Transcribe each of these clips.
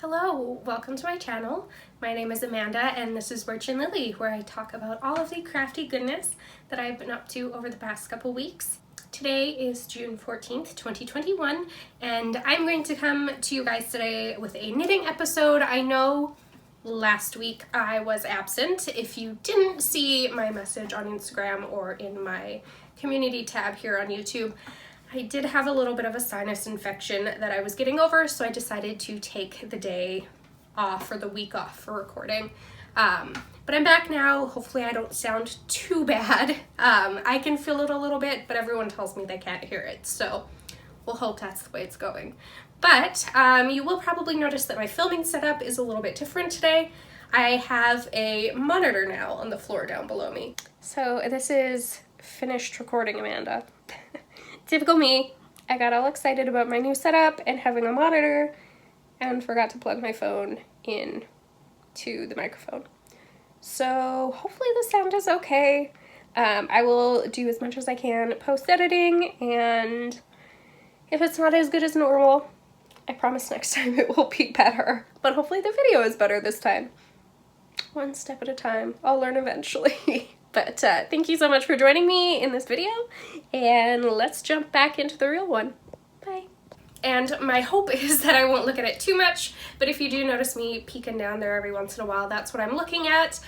Hello, welcome to my channel. My name is Amanda and this is Birchandlily, where I talk about all of the crafty goodness that I've been up to over the past couple weeks. Today is June 14th, 2021, and I'm going to come to you guys today with a knitting episode. I know last week I was absent. If you didn't see my message on Instagram or in my community tab here on YouTube, I did have a little bit of a sinus infection that I was getting over, so I decided to take the day off or the week off for recording. But I'm back now. Hopefully I don't sound too bad. I can feel it a little bit, but everyone tells me they can't hear it, so we'll hope that's the way it's going. But you will probably notice that my filming setup is a little bit different today. I have a monitor now on the floor down below me. So this is finished recording, Amanda. Typical me. I got all excited about my new setup and having a monitor and forgot to plug my phone in to the microphone. So hopefully the sound is okay. I will do as much as I can post-editing, and if it's not as good as normal, I promise next time it will be better. But hopefully the video is better this time. One step at a time. I'll learn eventually. But thank you so much for joining me in this video, and let's jump back into the real one. Bye. And my hope is that I won't look at it too much, but if you do notice me peeking down there every once in a while, that's what I'm looking at,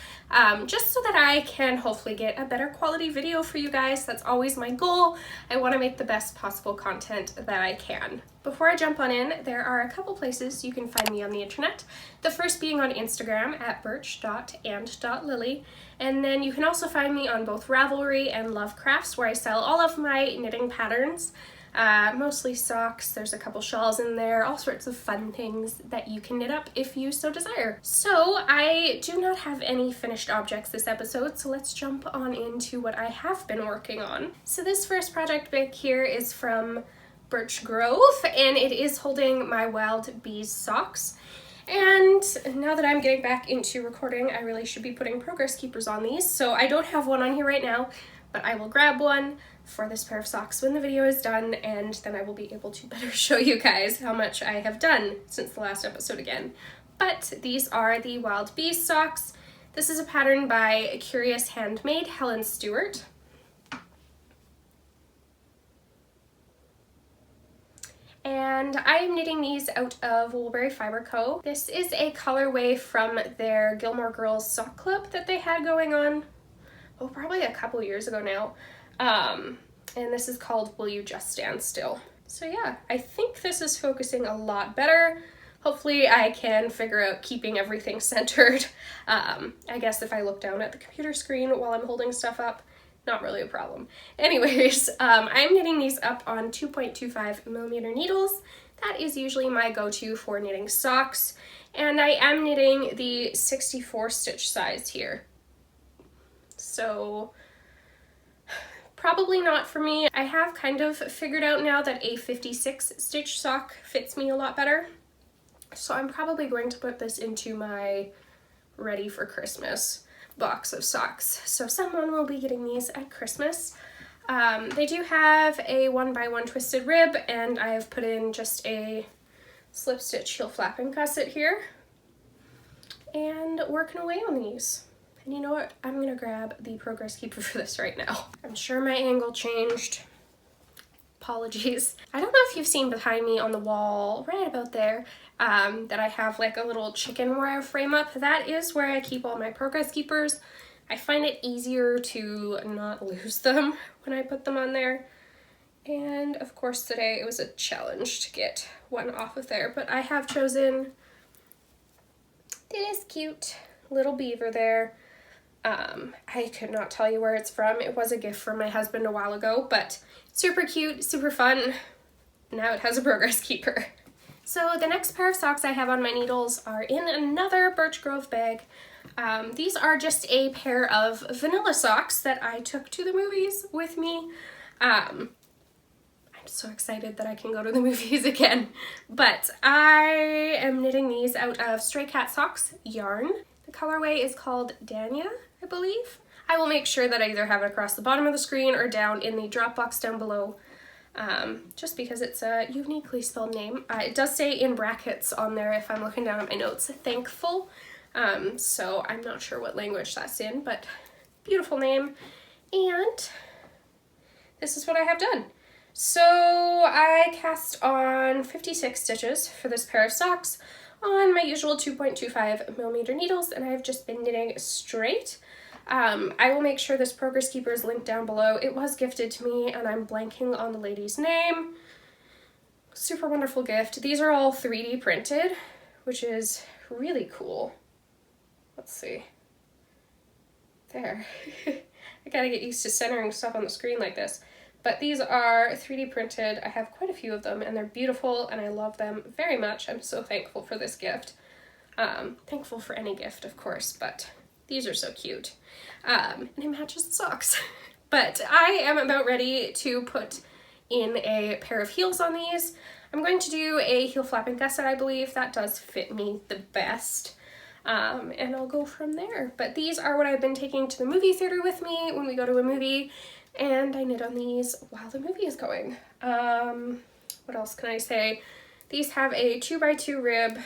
just so that I can hopefully get a better quality video for you guys. That's always my goal. I want to make the best possible content that I can. Before I jump on in, there are a couple places you can find me on the internet. The first being on Instagram at birch.and.lily, and then you can also find me on both Ravelry and Love Crafts, where I sell all of my knitting patterns. Mostly socks, there's a couple shawls in there, all sorts of fun things that you can knit up if you so desire. So I do not have any finished objects this episode, so let's jump on into what I have been working on. So this first project back here is from Birch Grove, and it is holding my Wild Bees socks. And now that I'm getting back into recording, I really should be putting progress keepers on these, so I don't have one on here right now, but I will grab one for this pair of socks when the video is done, and then I will be able to better show you guys how much I have done since the last episode again. But these are the Wild Bees socks. This is a pattern by Curious Handmade Helen Stewart. And I'm knitting these out of Woolberry Fiber Co. This is a colorway from their Gilmore Girls sock club that they had going on, oh, probably a couple years ago now. And this is called Will You Just Stand Still? So yeah, I think this is focusing a lot better. Hopefully I can figure out keeping everything centered. I guess if I look down at the computer screen while I'm holding stuff up, not really a problem. Anyways, I'm knitting these up on 2.25mm needles. That is usually my go-to for knitting socks. And I am knitting the 64 stitch size here. So probably not for me. I have kind of figured out now that a 56 stitch sock fits me a lot better. So I'm probably going to put this into my ready for Christmas box of socks. So someone will be getting these at Christmas. They do have a 1x1 twisted rib, and I have put in just a slip stitch heel flap and gusset here. And working away on these. And you know what? I'm gonna grab the progress keeper for this right now. I'm sure my angle changed. Apologies. I don't know if you've seen behind me on the wall, right about there, that I have like a little chicken wire frame up. That is where I keep all my progress keepers. I find it easier to not lose them when I put them on there. And of course today it was a challenge to get one off of there, but I have chosen this cute little beaver there. I could not tell you where it's from. It was a gift from my husband a while ago, but super cute, super fun. Now it has a progress keeper. So the next pair of socks I have on my needles are in another Birch Grove bag. These are just a pair of vanilla socks that I took to the movies with me. I'm so excited that I can go to the movies again. But I am knitting these out of Stray Cat Socks yarn. The colorway is called Dhanys, I believe. I will make sure that I either have it across the bottom of the screen or down in the drop box down below. just because it's a uniquely spelled name. It does say in brackets on there if I'm looking down at my notes, thankful. So I'm not sure what language that's in, but beautiful name. And this is what I have done. So I cast on 56 stitches for this pair of socks on my usual 2.25mm needles, and I've just been knitting straight. I will make sure this Progress Keeper is linked down below. It was gifted to me, and I'm blanking on the lady's name. Super wonderful gift. These are all 3D printed, which is really cool. Let's see. There. I gotta get used to centering stuff on the screen like this. But these are 3D printed. I have quite a few of them, and they're beautiful, and I love them very much. I'm so thankful for this gift. Thankful for any gift, of course, but these are so cute. And it matches the socks. But I am about ready to put in a pair of heels on these. I'm going to do a heel flapping gusset, I believe. That does fit me the best. And I'll go from there. But these are what I've been taking to the movie theater with me when we go to a movie. And I knit on these while the movie is going. What else can I say? These have a 2x2 rib,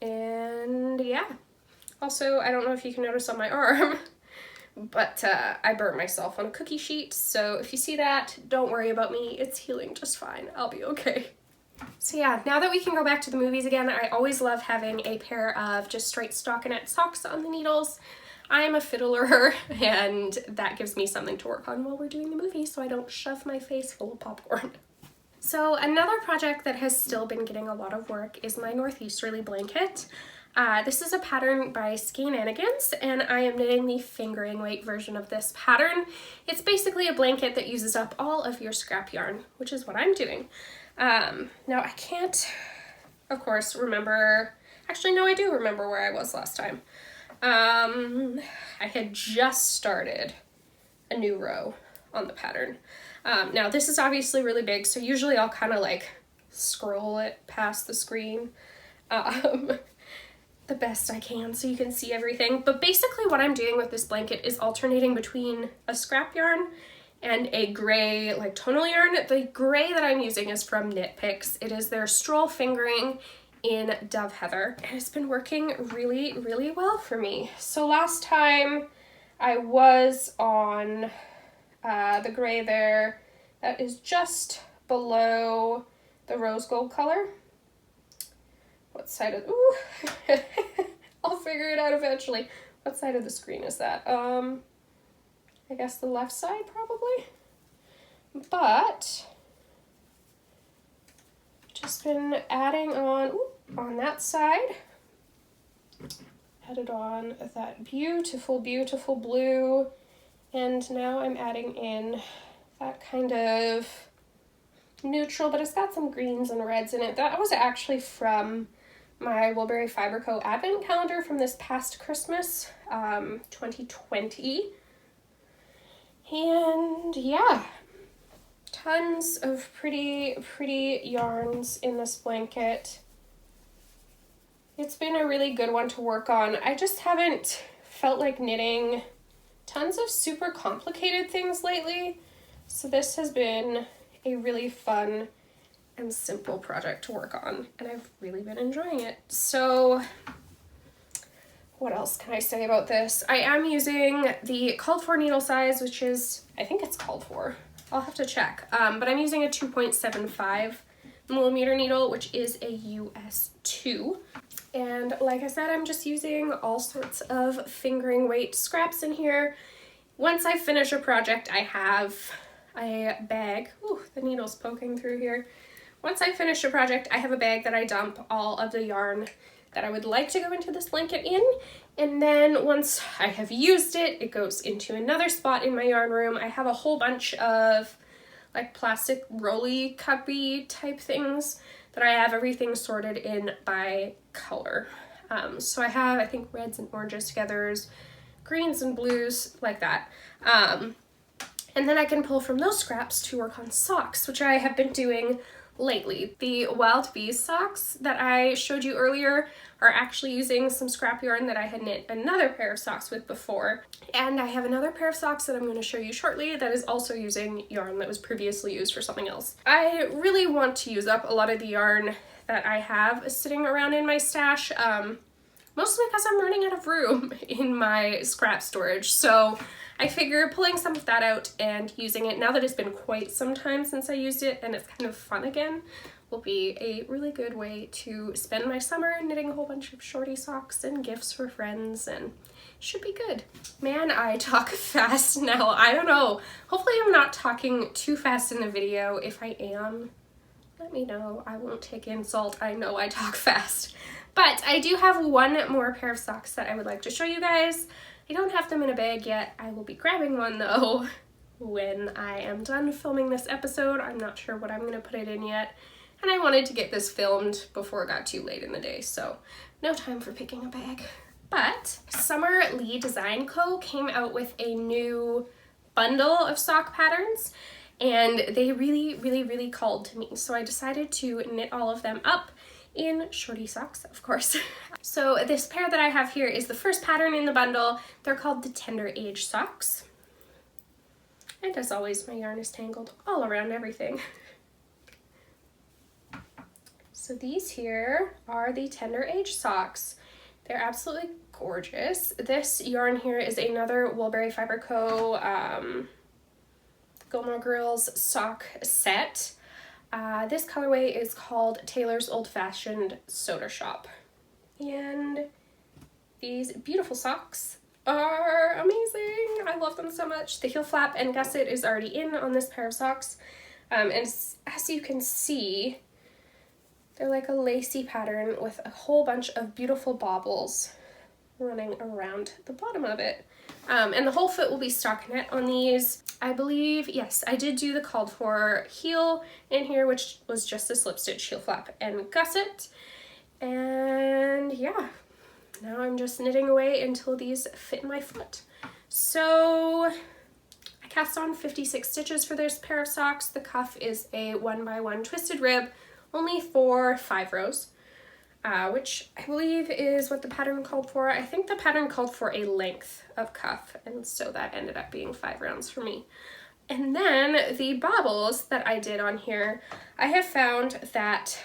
and yeah. Also, I don't know if you can notice on my arm, but I burnt myself on a cookie sheet, so if you see that, don't worry about me. It's healing just fine. I'll be okay. So yeah, now that we can go back to the movies again, I always love having a pair of just straight stockinette socks on the needles. I am a fiddler, and that gives me something to work on while we're doing the movie so I don't shove my face full of popcorn. So another project that has still been getting a lot of work is my Northeasterly blanket. This is a pattern by Skeinanigans, and I am knitting the fingering weight version of this pattern. It's basically a blanket that uses up all of your scrap yarn, which is what I'm doing. Now I can't, of course, remember, actually no, I do remember where I was last time. I had just started a new row on the pattern. Now this is obviously really big, so usually I'll kind of like scroll it past the screen the best I can so you can see everything. But basically what I'm doing with this blanket is alternating between a scrap yarn and a gray like tonal yarn. The gray that I'm using is from Knit Picks. It is their Stroll Fingering in Dove Heather, and it's been working really, really well for me. So last time I was on the gray there, that is just below the rose gold color. What side of, ooh, I'll figure it out eventually. What side of the screen is that? I guess the left side probably, but just been adding on that side, added on that beautiful, beautiful blue, and now I'm adding in that kind of neutral, but it's got some greens and reds in it. That was actually from my Woolberry Fiber Co. advent calendar from this past Christmas, 2020. And yeah, tons of pretty, pretty yarns in this blanket. It's been a really good one to work on. I just haven't felt like knitting tons of super complicated things lately, so this has been a really fun and simple project to work on, and I've really been enjoying it. So what else can I say about this? I am using the called for needle size, which is, I think it's called for. I'll have to check. But I'm using a 2.75mm needle, which is a US 2. And like I said, I'm just using all sorts of fingering weight scraps in here. Once I finish a project, I have a bag. Ooh, the needle's poking through here. Once I finish a project, I have a bag that I dump all of the yarn that I would like to go into this blanket in. And then once I have used it, it goes into another spot in my yarn room. I have a whole bunch of like plastic rolly cubby type things that I have everything sorted in by color. So I have, I think, reds and oranges together, greens and blues, like that. And then I can pull from those scraps to work on socks, which I have been doing lately. The Wild Bees socks that I showed you earlier are actually using some scrap yarn that I had knit another pair of socks with before. And I have another pair of socks that I'm going to show you shortly that is also using yarn that was previously used for something else. I really want to use up a lot of the yarn that I have sitting around in my stash, mostly because I'm running out of room in my scrap storage. So I figure pulling some of that out and using it now that it's been quite some time since I used it and it's kind of fun again will be a really good way to spend my summer knitting a whole bunch of shorty socks and gifts for friends, and should be good. Man, I talk fast now. I don't know. Hopefully I'm not talking too fast in the video. If I am, let me know. I won't take insult. I know I talk fast. But I do have one more pair of socks that I would like to show you guys. I don't have them in a bag yet. I will be grabbing one though when I am done filming this episode. I'm not sure what I'm going to put it in yet. And I wanted to get this filmed before it got too late in the day, so no time for picking a bag. But Summer Lee Design Co. came out with a new bundle of sock patterns, and they really called to me. So I decided to knit all of them up in shorty socks, of course. So this pair that I have here is the first pattern in the bundle. They're called the Tender Age socks. And as always, my yarn is tangled all around everything. So these here are the Tender Age socks. They're absolutely gorgeous. This yarn here is another Woolberry Fiber Co. Gilmore Girls sock set. This colorway is called Taylor's Old Fashioned Soda Shop. And these beautiful socks are amazing. I love them so much. The heel flap and gusset is already in on this pair of socks. And as you can see, they're like a lacy pattern with a whole bunch of beautiful baubles running around the bottom of it. And the whole foot will be stockinette on these. I believe, yes, I did do the called for heel in here, which was just a slip stitch, heel flap, and gusset. And yeah, now I'm just knitting away until these fit in my foot. So I cast on 56 stitches for this pair of socks. The cuff is a 1x1 twisted rib, only for 5 rows. Which I believe is what the pattern called for. I think the pattern called for a length of cuff, and so that ended up being 5 rounds for me. And then the baubles that I did on here, I have found that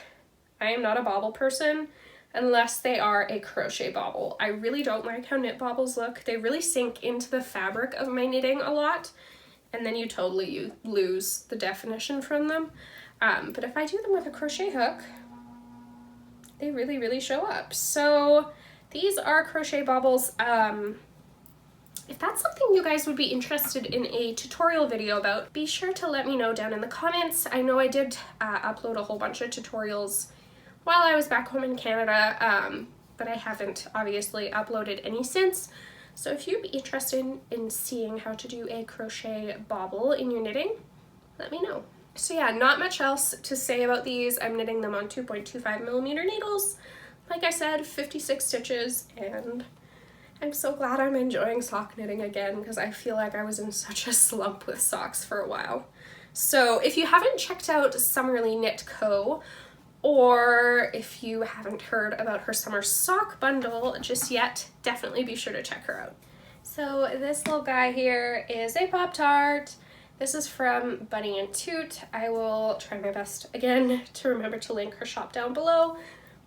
I am not a bauble person unless they are a crochet bauble. I really don't like how knit baubles look. They really sink into the fabric of my knitting a lot, and then you totally lose the definition from them. But if I do them with a crochet hook, they really show up. So these are crochet baubles. If that's something you guys would be interested in a tutorial video about, be sure to let me know down in the comments. I know I did upload a whole bunch of tutorials while I was back home in Canada, but I haven't obviously uploaded any since. So if you'd be interested in seeing how to do a crochet bauble in your knitting, let me know. So yeah, not much else to say about these. I'm knitting them on 2.25mm needles. Like I said, 56 stitches, and I'm so glad I'm enjoying sock knitting again because I feel like I was in such a slump with socks for a while. So if you haven't checked out Summer Lee Knit Co., or if you haven't heard about her summer sock bundle just yet, definitely be sure to check her out. So this little guy here is a Pop-Tart. This is from Bunny and Toot. I will try my best again to remember to link her shop down below,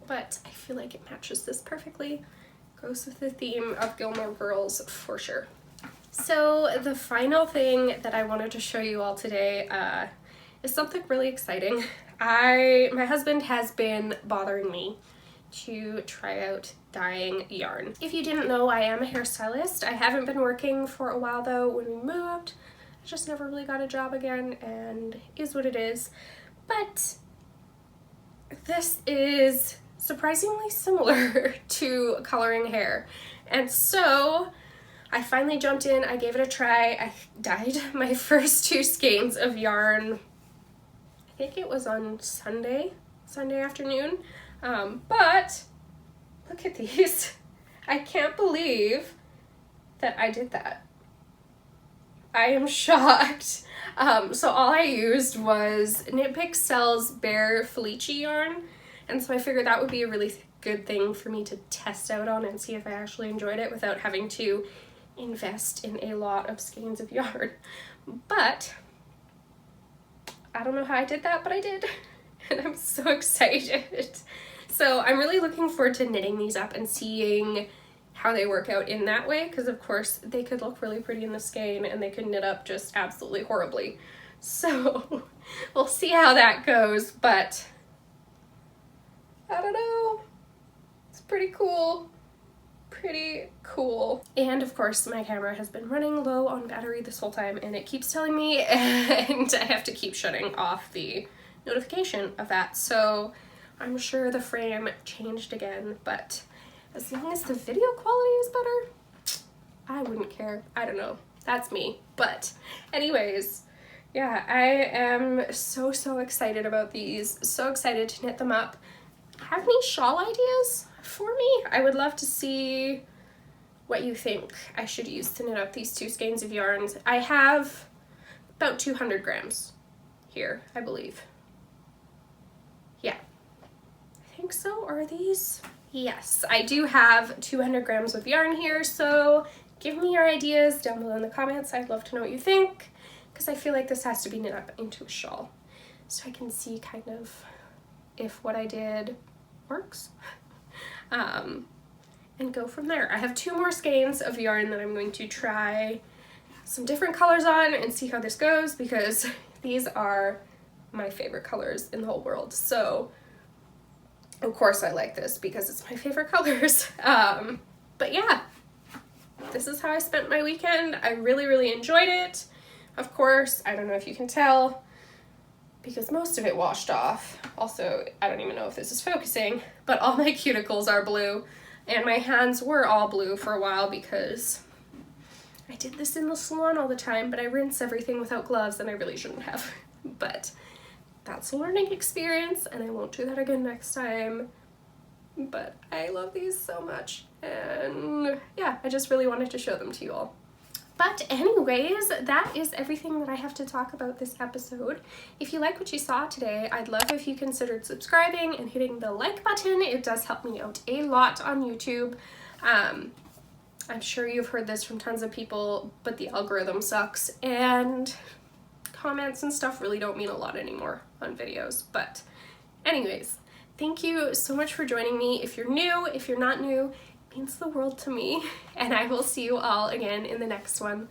but I feel like it matches this perfectly. Goes with the theme of Gilmore Girls for sure. So the final thing that I wanted to show you all today is something really exciting. My husband has been bothering me to try out dyeing yarn. If you didn't know, I am a hairstylist. I haven't been working for a while though. When we moved, I just never really got a job again, and is what it is. But this is surprisingly similar to coloring hair. And so I finally jumped in, I gave it a try. I dyed my first 2 skeins of yarn, I think it was on Sunday afternoon. But look at these. I can't believe that I did that. I am shocked. So all I used was Knit Picks sells Bare Felici yarn, and so I figured that would be a really good thing for me to test out on and see if I actually enjoyed it without having to invest in a lot of skeins of yarn. But I don't know how I did that, but I did, and I'm so excited. So I'm really looking forward to knitting these up and seeing how they work out in that way, because of course they could look really pretty in the skein and they could knit up just absolutely horribly. So we'll see how that goes, but I don't know. It's pretty cool. Pretty cool. And of course my camera has been running low on battery this whole time and it keeps telling me, and I have to keep shutting off the notification of that. So I'm sure the frame changed again, but as long as the video quality is better, I wouldn't care. I don't know. That's me. But anyways, yeah, I am so excited about these. So excited to knit them up. Have any shawl ideas for me? I would love to see what you think I should use to knit up these 2 skeins of yarns. I have about 200 grams here, I believe. Yeah, I think so. Are these? Yes, I do have 200 grams of yarn here, so give me your ideas down below in the comments. I'd love to know what you think, because I feel like this has to be knit up into a shawl, so I can see kind of if what I did works, and go from there. I have 2 more skeins of yarn that I'm going to try some different colors on and see how this goes, because these are my favorite colors in the whole world. So of course I like this because it's my favorite colors. But yeah, this is how I spent my weekend. I really enjoyed it. Of course, I don't know if you can tell because most of it washed off. Also, I don't even know if this is focusing, but all my cuticles are blue and my hands were all blue for a while because I did this in the salon all the time, but I rinse everything without gloves and I really shouldn't have. But that's a learning experience and I won't do that again next time. But I love these so much, and yeah, I just really wanted to show them to you all. But anyways, that is everything that I have to talk about this episode. If you like what you saw today, I'd love if you considered subscribing and hitting the like button. It does help me out a lot on YouTube. I'm sure you've heard this from tons of people, but the algorithm sucks and comments and stuff really don't mean a lot anymore on videos. But anyways, thank you so much for joining me. If you're new, if you're not new, it means the world to me, and I will see you all again in the next one.